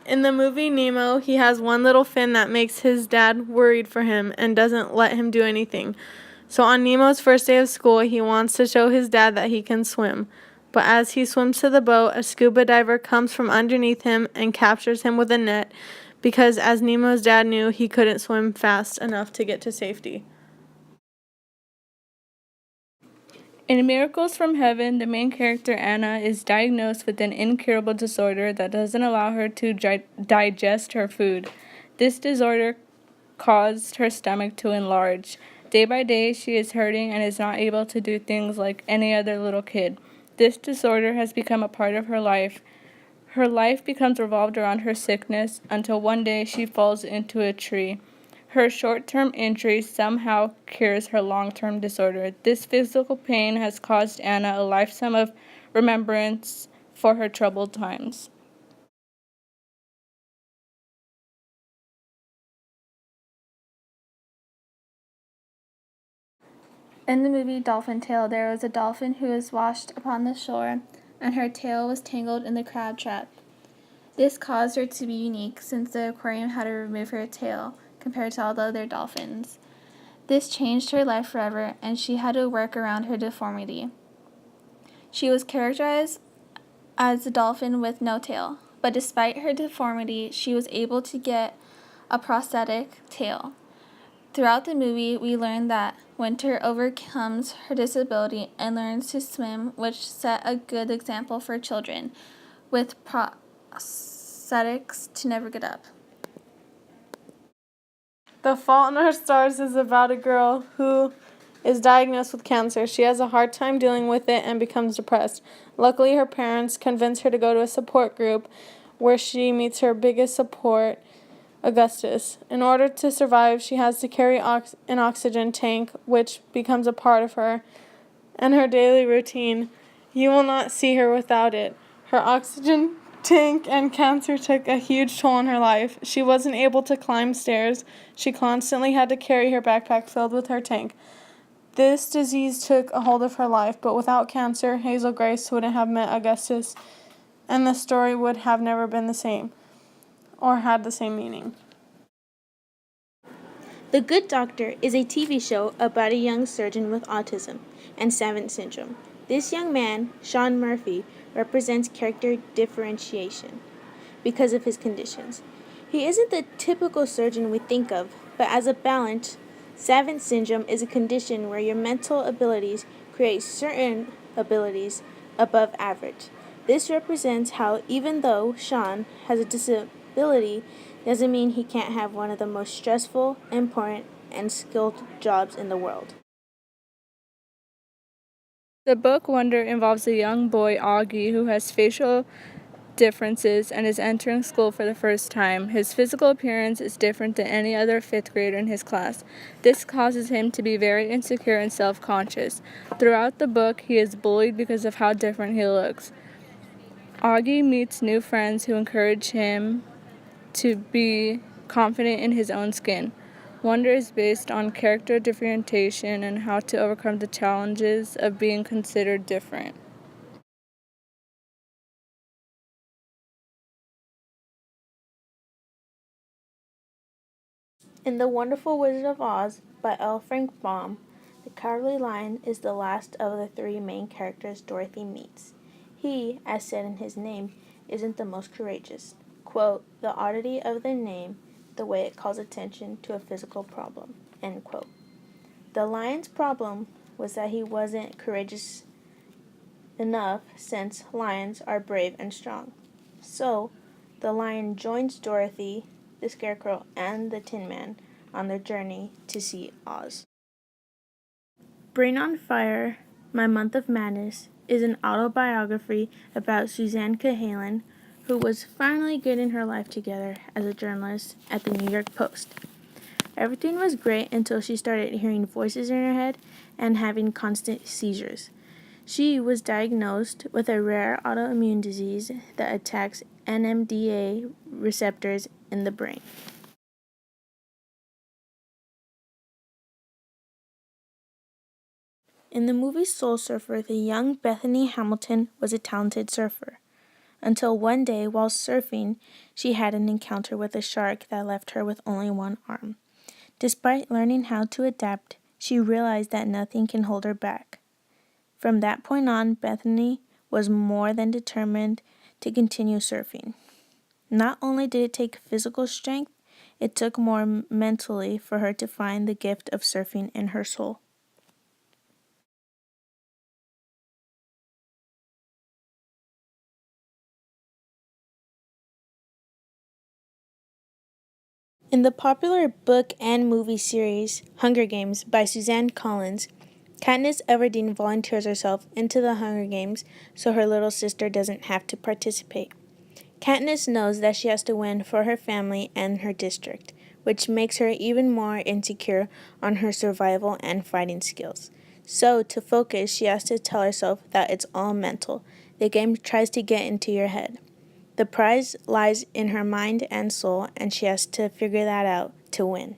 In the movie Nemo, he has one little fin that makes his dad worried for him and doesn't let him do anything. So on Nemo's first day of school, he wants to show his dad that he can swim. But as he swims to the boat, a scuba diver comes from underneath him and captures him with a net because, as Nemo's dad knew, he couldn't swim fast enough to get to safety. In Miracles from Heaven, the main character, Anna, is diagnosed with an incurable disorder that doesn't allow her to digest her food. This disorder caused her stomach to enlarge. Day by day, she is hurting and is not able to do things like any other little kid. This disorder has become a part of her life. Her life becomes revolved around her sickness until one day she falls into a tree. Her short-term injury somehow cures her long-term disorder. This physical pain has caused Anna a lifetime of remembrance for her troubled times. In the movie Dolphin Tale, there was a dolphin who was washed upon the shore, and her tail was tangled in the crab trap. This caused her to be unique since the aquarium had to remove her tail compared to all the other dolphins. This changed her life forever, and she had to work around her deformity. She was characterized as a dolphin with no tail, but despite her deformity, she was able to get a prosthetic tail. Throughout the movie, we learn that Winter overcomes her disability and learns to swim, which set a good example for children with prosthetics to never get up. The Fault in Our Stars is about a girl who is diagnosed with cancer. She has a hard time dealing with it and becomes depressed. Luckily, her parents convince her to go to a support group where she meets her biggest support, Augustus. In order to survive, she has to carry an oxygen tank, which becomes a part of her and her daily routine. You will not see her without it. Her oxygen tank and cancer took a huge toll on her life. She wasn't able to climb stairs. She constantly had to carry her backpack filled with her tank. This disease took a hold of her life, but without cancer, Hazel Grace wouldn't have met Augustus, and the story would have never been the same or had the same meaning. The Good Doctor is a TV show about a young surgeon with autism and Savant syndrome. This young man, Sean Murphy, represents character differentiation because of his conditions. He isn't the typical surgeon we think of, but as a balance, Savant syndrome is a condition where your mental abilities create certain abilities above average. This represents how, even though Sean has a disability, doesn't mean he can't have one of the most stressful, important, and skilled jobs in the world. The book Wonder involves a young boy, Augie, who has facial differences and is entering school for the first time. His physical appearance is different than any other fifth grader in his class. This causes him to be very insecure and self-conscious. Throughout the book, he is bullied because of how different he looks. Augie meets new friends who encourage him to be confident in his own skin. Wonder is based on character differentiation and how to overcome the challenges of being considered different. In The Wonderful Wizard of Oz by L. Frank Baum, the Cowardly Lion is the last of the three main characters Dorothy meets. He, as said in his name, isn't the most courageous. Quote, the oddity of the name, the way it calls attention to a physical problem. End quote. The lion's problem was that he wasn't courageous enough since lions are brave and strong. So, the lion joins Dorothy, the Scarecrow, and the Tin Man on their journey to see Oz. Brain on Fire, My Month of Madness is an autobiography about Suzanne Cahalan, who was finally getting her life together as a journalist at the New York Post. Everything was great until she started hearing voices in her head and having constant seizures. She was diagnosed with a rare autoimmune disease that attacks NMDA receptors in the brain. In the movie Soul Surfer, the young Bethany Hamilton was a talented surfer. until one day while surfing, she had an encounter with a shark that left her with only one arm. Despite learning how to adapt, she realized that nothing can hold her back. From that point on, Bethany was more than determined to continue surfing. Not only did it take physical strength, it took more mentally for her to find the gift of surfing in her soul. In the popular book and movie series Hunger Games by Suzanne Collins, Katniss Everdeen volunteers herself into the Hunger Games so her little sister doesn't have to participate. Katniss knows that she has to win for her family and her district, which makes her even more insecure on her survival and fighting skills. So, to focus, she has to tell herself that it's all mental. The game tries to get into your head. The prize lies in her mind and soul, and she has to figure that out to win.